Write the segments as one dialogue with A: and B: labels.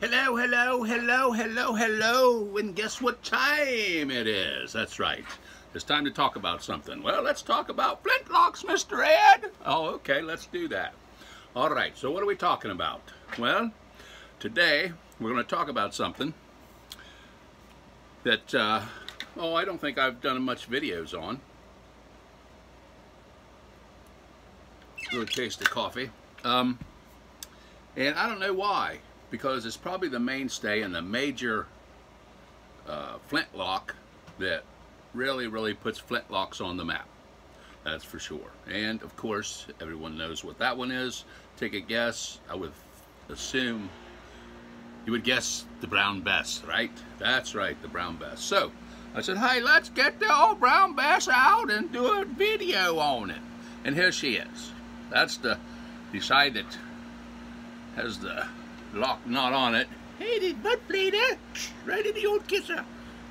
A: Hello, hello, hello, hello, hello, and guess what time it is? That's right. It's time to talk about something. Well, let's talk about Flintlocks, Mr. Ed. Oh, okay, let's do that. All right, so what are we talking about? Well, today we're going to talk about something that, I don't think I've done much videos on. Little taste of coffee. And I don't know why, because it's probably the mainstay and the major flintlock that really puts flintlocks on the map. That's for sure. And of course, everyone knows what that one is. Take a guess. I would assume you would guess the brown Bess, right? That's right, the brown Bess. So I said, hey, let's get the old brown Bess out and do a video on it. And here she is. That's the side that has the lock knot on it. Hey, this butt bleeder, right in the old kisser.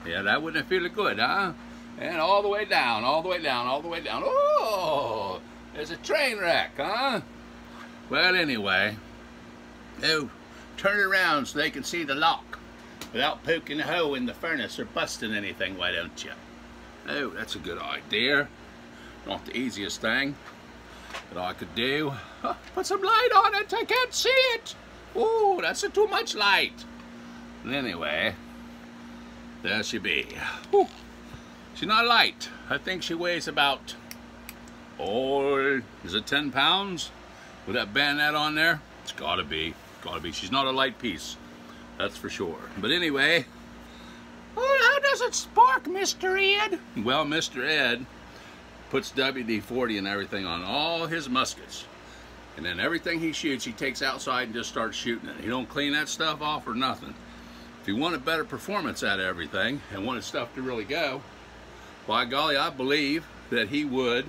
A: Yeah, that wouldn't feel good, huh? And all the way down, all the way down, all the way down. Oh, there's a train wreck, huh? Well, anyway, oh, turn it around so they can see the lock without poking a hole in the furnace or busting anything, why don't you? Oh, that's a good idea. Not the easiest thing that I could do. Oh, put some light on it, I can't see it. Oh, that's too much light. Anyway, there she be. Whew. She's not light. I think she weighs about, is it 10 pounds? With that bayonet on there? It's gotta be. She's not a light piece. That's for sure. But anyway, how does it spark, Mr. Ed? Well, Mr. Ed puts WD-40 and everything on all his muskets. And then everything he shoots, he takes outside and just starts shooting it. He don't clean that stuff off or nothing. If he wanted better performance out of everything and wanted stuff to really go, by golly, I believe that he would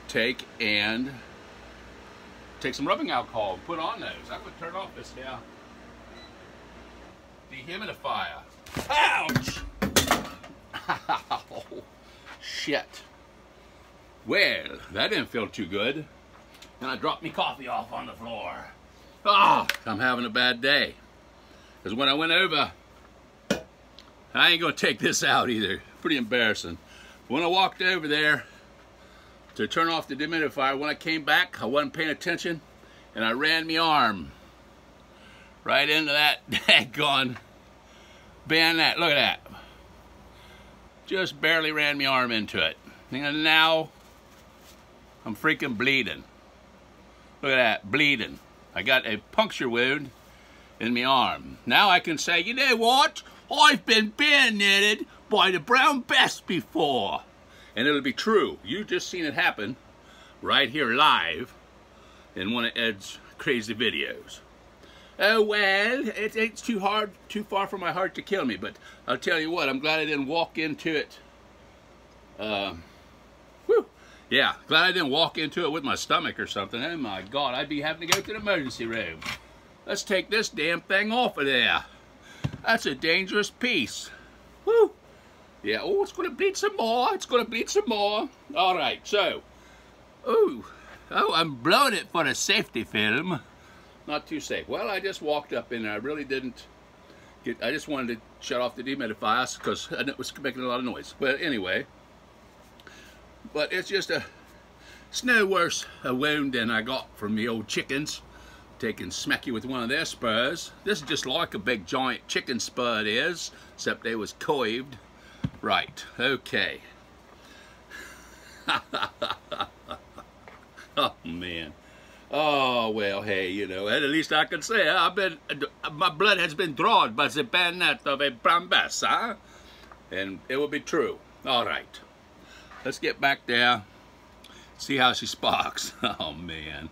A: take some rubbing alcohol and put on those. I would turn off this here dehumidifier. Ouch! Oh, shit. Well, that didn't feel too good. And I dropped me coffee off on the floor. Oh, I'm having a bad day. Because when I went over, I ain't gonna take this out either. Pretty embarrassing. When I walked over there to turn off the dehumidifier, when I came back, I wasn't paying attention, and I ran my arm right into that daggone bayonet. Look at that. Just barely ran my arm into it. And now I'm freaking bleeding. Look at that, bleeding. I got a puncture wound in my arm. Now I can say, you know what? I've been bayoneted by the brown Bess before. And it'll be true. You just seen it happen right here live in one of Ed's crazy videos. Oh, well, it's too far from my heart to kill me. But I'll tell you what, I'm glad I didn't walk into it. Yeah, glad I didn't walk into it with my stomach or something. Oh my God, I'd be having to go to the emergency room. Let's take this damn thing off of there. That's a dangerous piece. Whew. Yeah, oh, it's going to bleed some more. It's going to bleed some more. All right, so. Oh, I'm blowing it for a safety film. Not too safe. Well, I just walked up in there. I really didn't I just wanted to shut off the dehumidifier because it was making a lot of noise. But anyway. But it's just it's no worse a wound than I got from the old chickens. Taking smacky with one of their spurs. This is just like a big giant chicken spur it is, except they was coived. Right, okay. Oh man. Oh well, hey, you know, at least I can say my blood has been drawn by the bayonet of a brown Bess, huh? And it will be true. All right. Let's get back there, see how she sparks. Oh, man.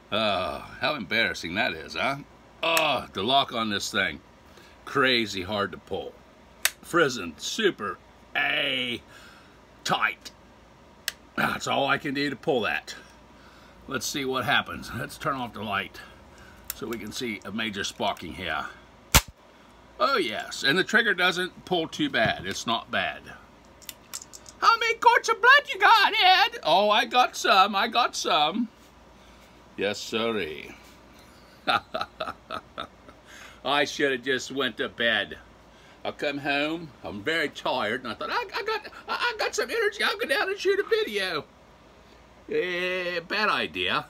A: How embarrassing that is, huh? Oh, the lock on this thing, crazy hard to pull. Frizzing, super tight. That's all I can do to pull that. Let's see what happens. Let's turn off the light so we can see a major sparking here. Oh, yes, and the trigger doesn't pull too bad. It's not bad. How many quarts of blood you got, Ed? Oh, I got some. Yes, sirree. I should have just went to bed. I come home, I'm very tired, and I thought, I got some energy, I'll go down and shoot a video. Bad idea.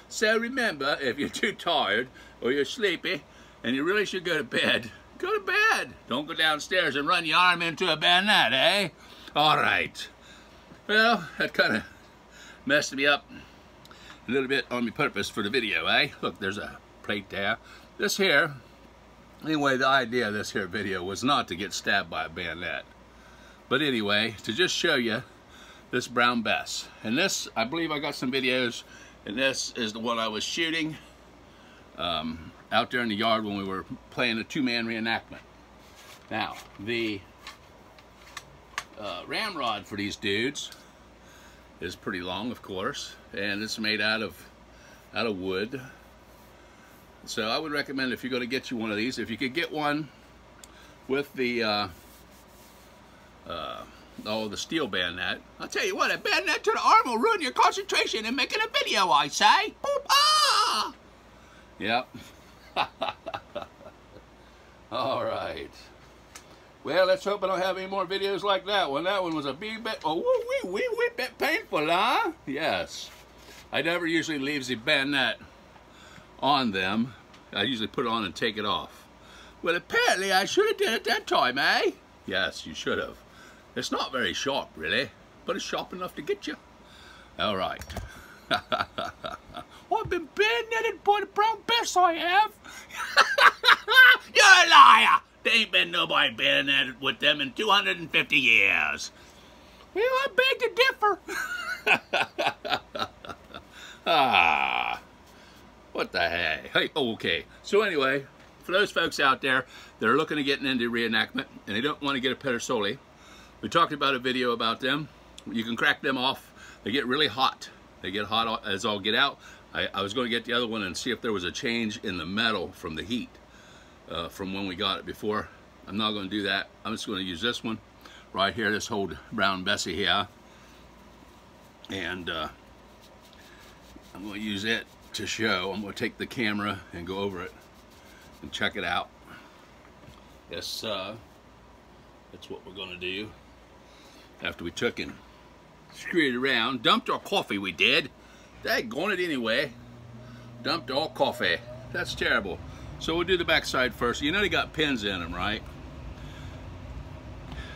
A: So remember, if you're too tired or you're sleepy and you really should go to bed, go to bed. Don't go downstairs and run your arm into a bayonet, eh? All right. Well, that kind of messed me up a little bit on my purpose for the video, eh? Look, there's a plate there. This here, anyway, the idea of this here video was not to get stabbed by a bayonet. But anyway, to just show you this brown Bess. And this, I believe I got some videos, and this is the one I was shooting out there in the yard when we were playing a two-man reenactment. Now, the ramrod for these dudes is pretty long, of course, and it's made out of wood. So I would recommend, if you're going to get you one of these, if you could get one with the the steel bayonet. I'll tell you what, a bayonet to the arm will ruin your concentration in making a video, I say. Boop, ah! Yep. All right. Well, let's hope I don't have any more videos like that one. That one was a wee bit painful, huh? Yes. I never usually leave the bayonet on them. I usually put it on and take it off. Well, apparently I should have did it that time, eh? Yes, you should have. It's not very sharp, really, but it's sharp enough to get you. All right. I've been bayoneted by the brown Bess, I have. You're a liar. There ain't been nobody bayoneted with them in 250 years. Well, I beg to differ. Ah, what the heck? Hey, okay. So anyway, for those folks out there that are looking to get into reenactment and they don't want to get a Pedersoli, we talked about a video about them. You can crack them off. They get really hot. They get hot as all get out. I was going to get the other one and see if there was a change in the metal from the heat from when we got it before. I'm not going to do that. I'm just going to use this one right here, this old brown Bessie here. And I'm going to use it to show. I'm going to take the camera and go over it and check it out. Yes, that's what we're going to do. After we took and screwed it around, dumped our coffee, we did. Daggone it anyway. Dumped all coffee. That's terrible. So we'll do the backside first. You know they got pins in them, right?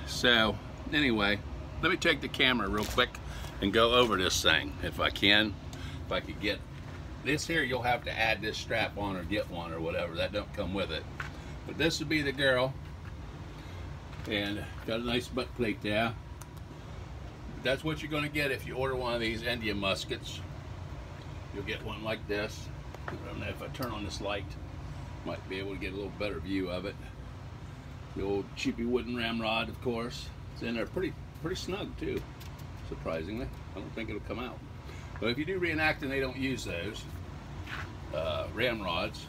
A: So anyway, let me take the camera real quick and go over this thing if I can. If I could get this here, you'll have to add this strap on or get one or whatever. That don't come with it. But this would be the girl. And got a nice butt plate there. That's what you're going to get if you order one of these Indian muskets. You'll get one like this. I don't know if I turn on this light, might be able to get a little better view of it. The old cheapy wooden ramrod, of course. It's in there pretty snug too, surprisingly. I don't think it'll come out. But if you do reenacting, they don't use those ramrods.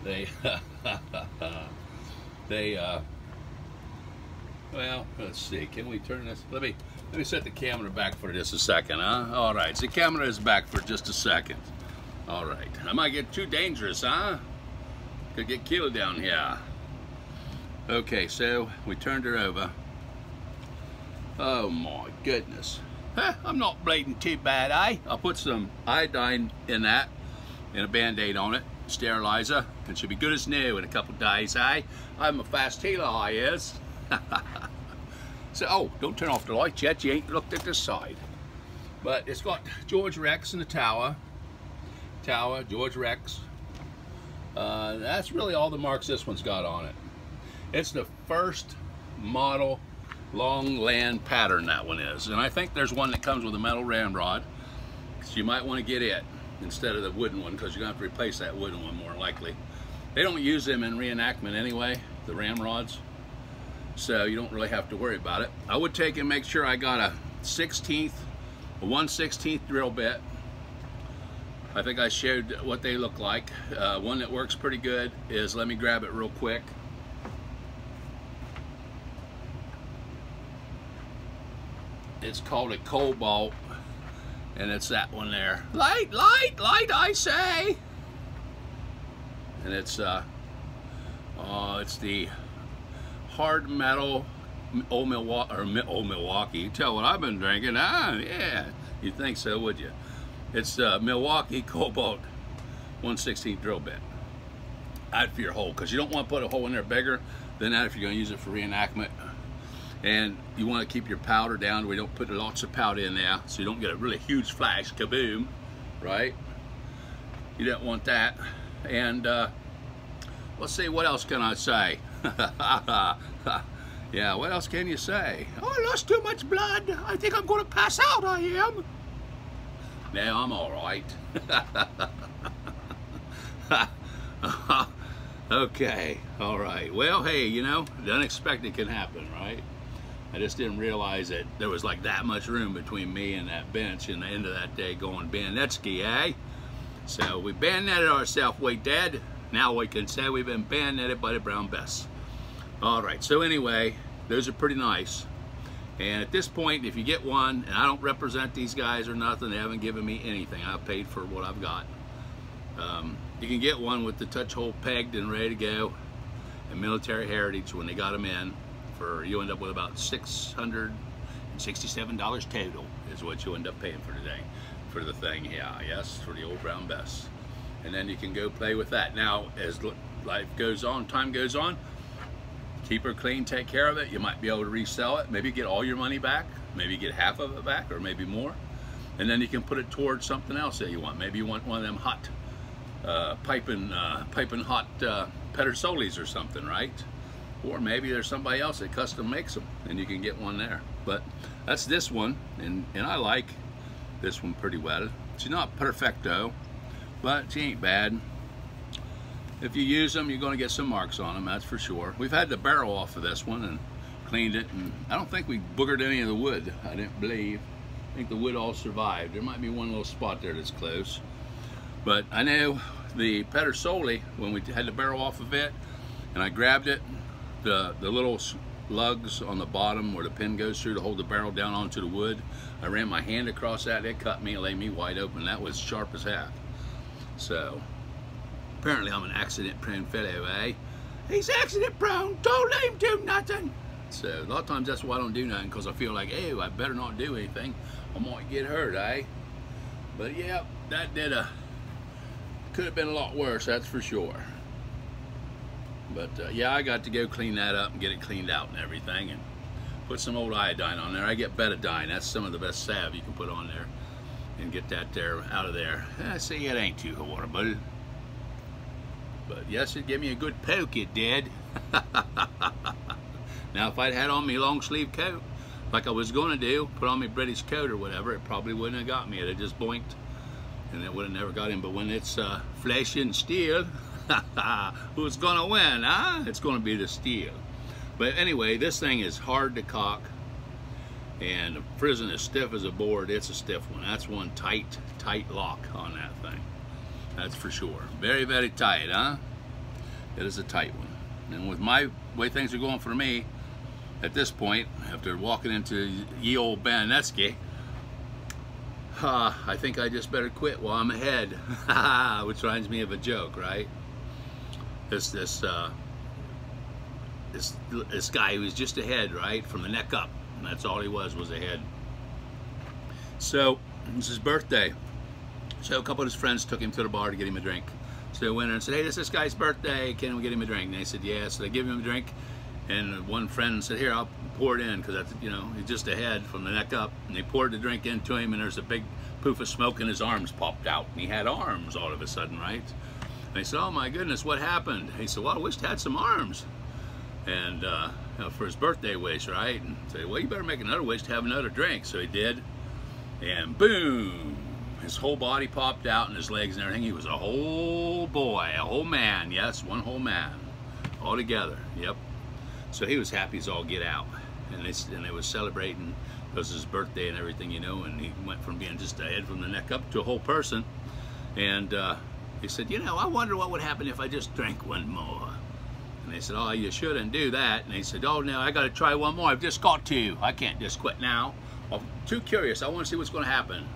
A: They well, let's see, can we turn this? Let me set the camera back for just a second, huh? All right, so the camera is back for just a second. All right, I might get too dangerous, huh? Could get killed down here. Okay, so we turned her over. Oh my goodness. Huh, I'm not bleeding too bad, eh? I'll put some iodine in that and a band-aid on it, sterilizer. It should be good as new in a couple days, eh? I'm a fast healer, I is. So, oh, don't turn off the lights yet. You ain't looked at this side. But it's got George Rex in the tower. George Rex. That's really all the marks this one's got on it. It's the first model long land pattern, that one is. And I think there's one that comes with a metal ramrod. So you might want to get it instead of the wooden one, because you're going to have to replace that wooden one more likely. They don't use them in reenactment anyway, the ramrods. So you don't really have to worry about it. I would take and make sure I got a 1/16 drill bit. I think I showed what they look like. One that works pretty good is, let me grab it real quick. It's called a Cobalt, and it's that one there. Light, I say. and it's the hard metal old Milwaukee. You tell what I've been drinking. Ah, yeah, you'd think so, would you? It's Milwaukee Cobalt 1/16 drill bit. Add for your hole, because you don't want to put a hole in there bigger than that if you're going to use it for reenactment. And you want to keep your powder down where you don't put lots of powder in there, so you don't get a really huge flash, kaboom, right? You don't want that. And let's see, what else can I say? Yeah, what else can you say? Oh, I lost too much blood. I think I'm going to pass out, I am. No, I'm all right. Okay, all right. Well, hey, you know, the unexpected can happen, right? I just didn't realize that there was like that much room between me and that bench and the end of that day going bandetski, eh? So we bandetted ourselves, we did. Now we can say we've been bandetted by the brown Bess. All right, so anyway, those are pretty nice. And at this point, if you get one, and I don't represent these guys or nothing, they haven't given me anything. I've paid for what I've got. You can get one with the touch hole pegged and ready to go. And Military Heritage, when they got them in, you end up with about $667 total is what you end up paying for today for the thing. Yeah, yes, for the old brown Bess. And then you can go play with that. Now, as life goes on, time goes on, keep her clean, take care of it. You might be able to resell it, maybe get all your money back, maybe get half of it back, or maybe more. And then you can put it towards something else that you want. Maybe you want one of them hot piping hot Pedersolis or something, right? Or maybe there's somebody else that custom makes them and you can get one there. But that's this one, and I like this one pretty well. She's not perfecto, but she ain't bad. If you use them, you're going to get some marks on them, that's for sure. We've had the barrel off of this one and cleaned it, and I don't think we boogered any of the wood, I didn't believe. I think the wood all survived. There might be one little spot there that's close. But I know the Pedersoli, when we had the barrel off of it, and I grabbed it, the little lugs on the bottom where the pin goes through to hold the barrel down onto the wood, I ran my hand across that, it cut me and laid me wide open. That was sharp as heck. So, apparently I'm an accident-prone fellow, eh? He's accident-prone, don't let him do nothing. So, a lot of times that's why I don't do nothing, because I feel like, hey, I better not do anything. I might get hurt, eh? But yeah, that could have been a lot worse, that's for sure. But yeah, I got to go clean that up and get it cleaned out and everything, and put some old iodine on there. I get betadine. That's some of the best salve you can put on there, and get that there out of there. See, it ain't too horrible. But yes, it gave me a good poke, it did. Now, if I'd had on me long sleeve coat, like I was going to do, put on me British coat or whatever, it probably wouldn't have got me. It had just boinked, and it would have never got in. But when it's flesh and steel, who's gonna win, huh? It's gonna be the steel. But anyway, this thing is hard to cock, and the prison is stiff as a board. It's a stiff one. That's one tight lock on that thing. That's for sure. Very, very tight, huh? It is a tight one. And with my way things are going for me at this point, after walking into ye old bandetski, I think I just better quit while I'm ahead. Which reminds me of a joke, right? This guy who was just ahead, right, from the neck up, and that's all he was ahead. So it was his birthday, so a couple of his friends took him to the bar to get him a drink. So they went in and said, hey, this is this guy's birthday, can we get him a drink? And they said, yeah. So they give him a drink, and one friend said, here, I'll pour it in, because that's, you know, he's just ahead from the neck up. And they poured the drink into him, and there's a big poof of smoke, and his arms popped out, and he had arms all of a sudden, right? And they said, oh my goodness, what happened? He said, well, I wished I had some arms. And you know, for his birthday wish, right? And say, well, you better make another wish to have another drink. So he did, and boom, his whole body popped out, and his legs and everything. He was a whole boy, a whole man. Yes, one whole man, all together. Yep. So he was happy as all get out, and they was celebrating because it was his birthday and everything, you know. And he went from being just a head from the neck up to a whole person. And he said, you know, I wonder what would happen if I just drank one more. And they said, oh, you shouldn't do that. And he said, oh, no, I got to try one more. I've just got to. I can't just quit now. I'm too curious. I want to see what's going to happen.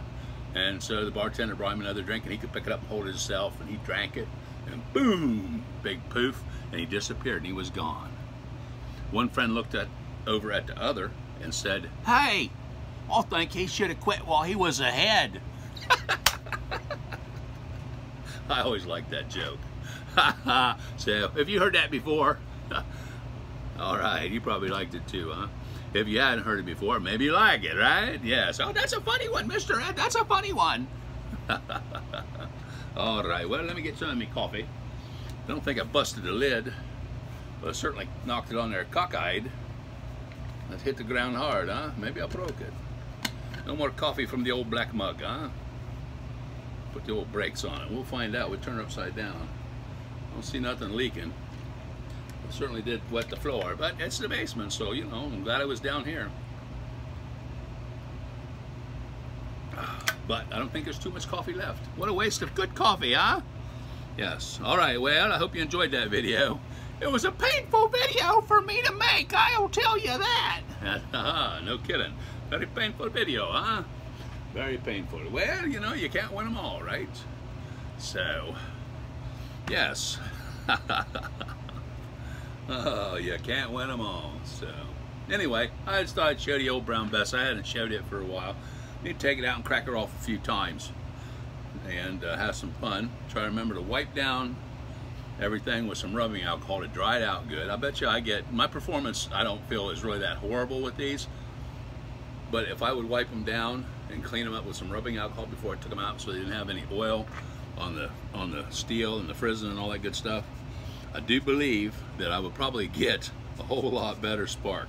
A: And so the bartender brought him another drink, and he could pick it up and hold it himself, and he drank it. and boom, big poof, and he disappeared and he was gone. One friend looked over at the other and said, "Hey, I think he should have quit while he was ahead." I always liked that joke. So, if you heard that before, all right, you probably liked it too, huh? If you hadn't heard it before, maybe you like it, right? Yes. Oh, that's a funny one, Mr. Ed. That's a funny one. All right, well, let me get some of my coffee. I don't think I busted the lid, but I certainly knocked it on there cockeyed. That hit the ground hard, huh? Maybe I broke it. No more coffee from the old black mug, huh? Put the old brakes on it. We'll find out. We turn it upside down. Don't see nothing leaking. I certainly did wet the floor, but it's the basement, so, you know, I'm glad I was down here. But I don't think there's too much coffee left. What a waste of good coffee, huh? Yes. All right, well, I hope you enjoyed that video. It was a painful video for me to make, I'll tell you that. No kidding. Very painful video, huh? Very painful. Well, you know, you can't win them all, right? So, yes. Oh, you can't win them all. So, anyway, I just thought I'd show the old brown Bess. I hadn't showed it for a while. Need to take it out and crack her off a few times and have some fun. Try to remember to wipe down everything with some rubbing alcohol to dry it out good. I bet you my performance, I don't feel is really that horrible with these, but if I would wipe them down and clean them up with some rubbing alcohol before I took them out so they didn't have any oil on the steel and the frizzen and all that good stuff, I do believe that I would probably get a whole lot better spark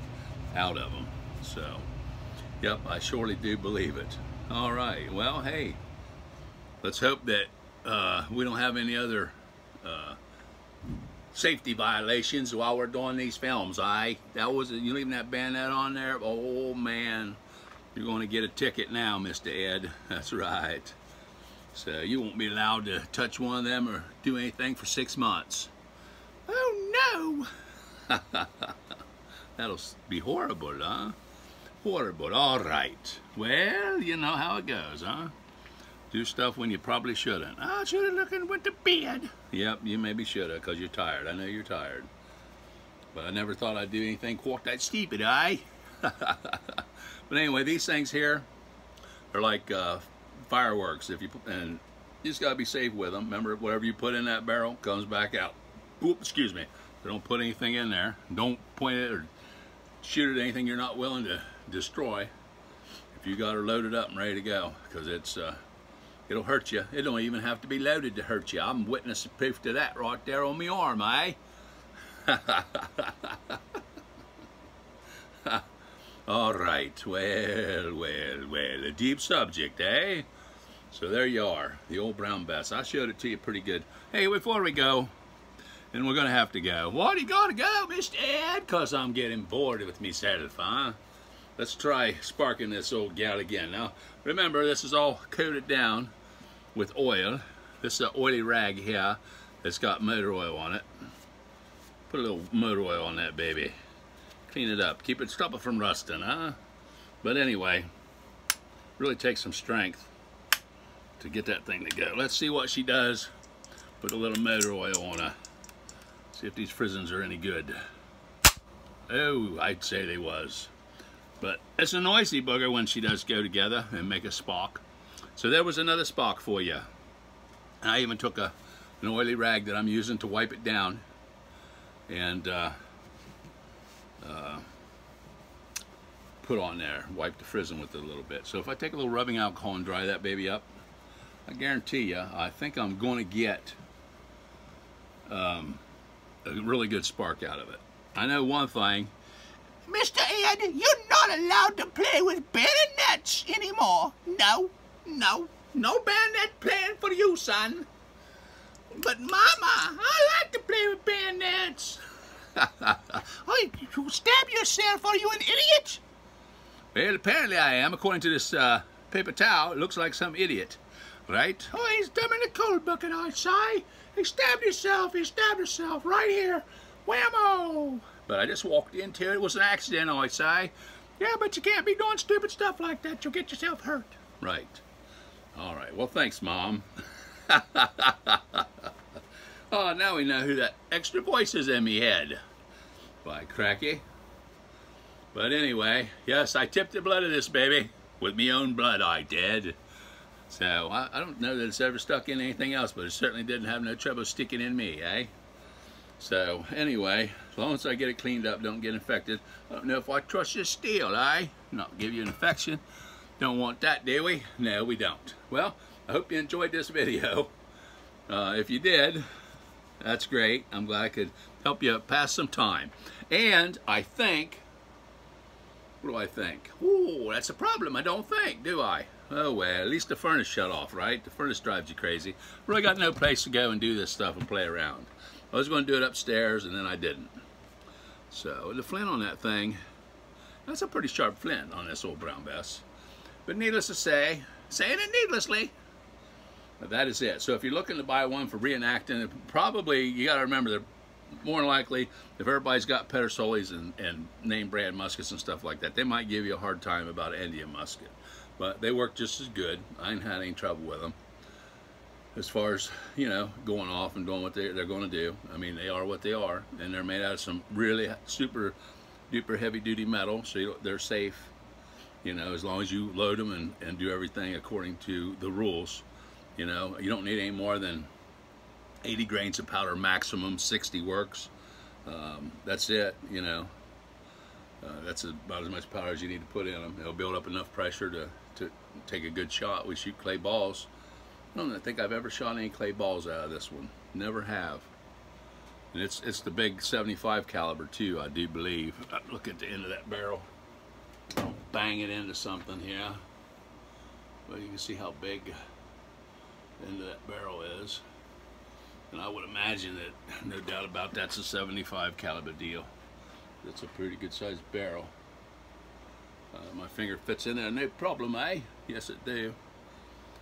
A: out of them. So, yep, I surely do believe it. All right, well, hey, let's hope that we don't have any other safety violations while we're doing these films. You leaving that bayonet on there? Oh man, you're going to get a ticket now, Mr. Ed. That's right. So you won't be allowed to touch one of them or do anything for 6 months. Oh no! That'll be horrible, huh? Horrible. All right. Well, you know how it goes, huh? Do stuff when you probably shouldn't. I should have looked and went to bed. Yep, you maybe should have, because you're tired. I know you're tired. But I never thought I'd do anything quite that stupid, eh? But anyway, these things here are like fireworks. And you just got to be safe with them. Remember, whatever you put in that barrel comes back out. Oop, excuse me. So don't put anything in there. Don't point it or shoot at anything you're not willing to destroy. If you got her loaded up and ready to go, because it'll hurt you. It don't even have to be loaded to hurt you. I'm witness proof to that right there on my arm, eh? All right, well, a deep subject, eh? So there you are, the old brown Bess. I showed it to you pretty good. Hey, before we go, and we're gonna have to go. Why do you gotta go, Mr. Ed? Cause I'm getting bored with myself, huh? Let's try sparking this old gal again. Now, remember, this is all coated down with oil. This is an oily rag here that's got motor oil on it. Put a little motor oil on that baby. Clean it up. Stop it from rusting, huh? But anyway, really takes some strength to get that thing to go. Let's see what she does. Put a little motor oil on her. See if these frizzens are any good. Oh, I'd say they was. But it's a noisy booger when she does go together and make a spark. So there was another spark for you. And I even took an oily rag that I'm using to wipe it down and put on there. Wipe the frizzen with it a little bit. So if I take a little rubbing alcohol and dry that baby up, I guarantee you, I think I'm going to get a really good spark out of it. I know one thing. Mr. Ed, you're not allowed to play with bayonets anymore. No bayonet playing for you, son. But Mama, I like to play with bayonets. Oh, you stab yourself, are you an idiot? Well, apparently I am. According to this paper towel, it looks like some idiot, right? Oh, he's dumb in the cold bucket, I say. He stabbed himself right here. Whammo! But I just walked into it. It was an accident, I say. Yeah, but you can't be doing stupid stuff like that. You'll get yourself hurt. Right. All right. Well, thanks, Mom. Oh, now we know who that extra voice is in me head. By cracky. But anyway, yes, I tipped the blood of this baby. With me own blood, I did. So, I don't know that it's ever stuck in anything else, but it certainly didn't have no trouble sticking in me, eh? So, anyway, as long as I get it cleaned up, don't get infected. I don't know if I trust this steel, eh? Not give you an infection. Don't want that, do we? No, we don't. Well, I hope you enjoyed this video. If you did, that's great. I'm glad I could help you pass some time. And I think, what do I think? Ooh, that's a problem. I don't think, do I? Oh, well, at least the furnace shut off, right? The furnace drives you crazy. Really got no place to go and do this stuff and play around. I was going to do it upstairs, and then I didn't. So, the flint on that thing, that's a pretty sharp flint on this old brown Bess. But needless to say, saying it needlessly, but that is it. So if you're looking to buy one for reenacting, probably, you got to remember, they're more than likely, if everybody's got Pedersolis and name brand muskets and stuff like that, they might give you a hard time about an Indian musket. But they work just as good. I ain't had any trouble with them. As far as, you know, going off and doing what they're going to do. I mean, they are what they are. And they're made out of some really super duper heavy duty metal, so they're safe. You know, as long as you load them and do everything according to the rules. You know, you don't need any more than 80 grains of powder maximum, 60 works. That's it, you know. That's about as much powder as you need to put in them. It'll build up enough pressure to take a good shot. We shoot clay balls. I don't think I've ever shot any clay balls out of this one. Never have. And it's the big 75 caliber too, I do believe. Look at the end of that barrel. I'll bang it into something here. But you can see how big the end of that barrel is. And I would imagine that, no doubt about that's a 75 caliber deal. That's a pretty good sized barrel. My finger fits in there, no problem, eh? Yes, it do.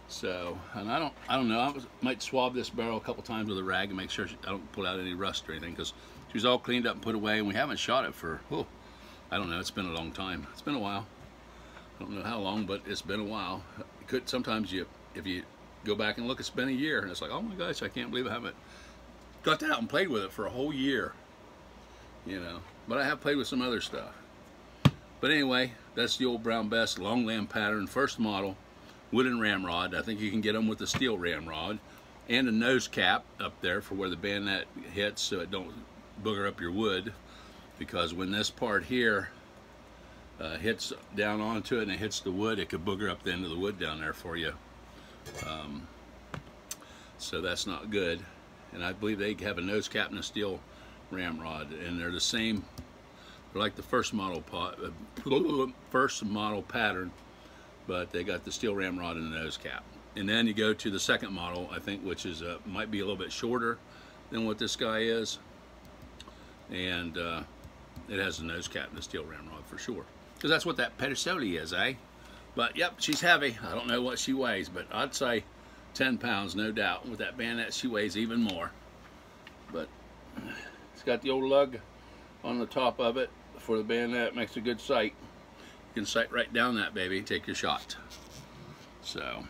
A: So, and I don't know. I might swab this barrel a couple times with a rag and make sure I don't pull out any rust or anything, because she was all cleaned up and put away, and we haven't shot it for, oh, I don't know. It's been a long time. It's been a while. I don't know how long, but it's been a while. It could sometimes if you go back and look, it's been a year, and it's like, oh my gosh, I can't believe I haven't got that out and played with it for a whole year. You know, but I have played with some other stuff. But anyway, that's the old brown Bess long lamb pattern, first model, wooden ramrod. I think you can get them with a steel ramrod, and a nose cap up there for where the bayonet hits, so it don't booger up your wood. Because when this part here hits down onto it and it hits the wood, it could booger up the end of the wood down there for you. So that's not good. And I believe they have a nose cap and a steel ramrod, and they're the same. They're like the first model pattern, but they got the steel ramrod and the nose cap. And then you go to the second model, I think, which is might be a little bit shorter than what this guy is, and it has the nose cap and the steel ramrod for sure, because that's what that Pedersoli is, eh? But yep, she's heavy. I don't know what she weighs, but I'd say 10 pounds, no doubt. With that bayonet, she weighs even more. But it's got the old lug on the top of it for the bayonet. Makes a good sight. You can sight right down that baby, take your shot. So,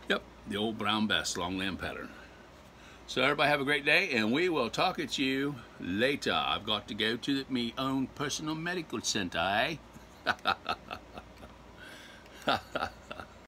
A: yep, the old brown Bess long lamb pattern. So everybody have a great day, and we will talk at you later. I've got to go to me own personal medical center, eh?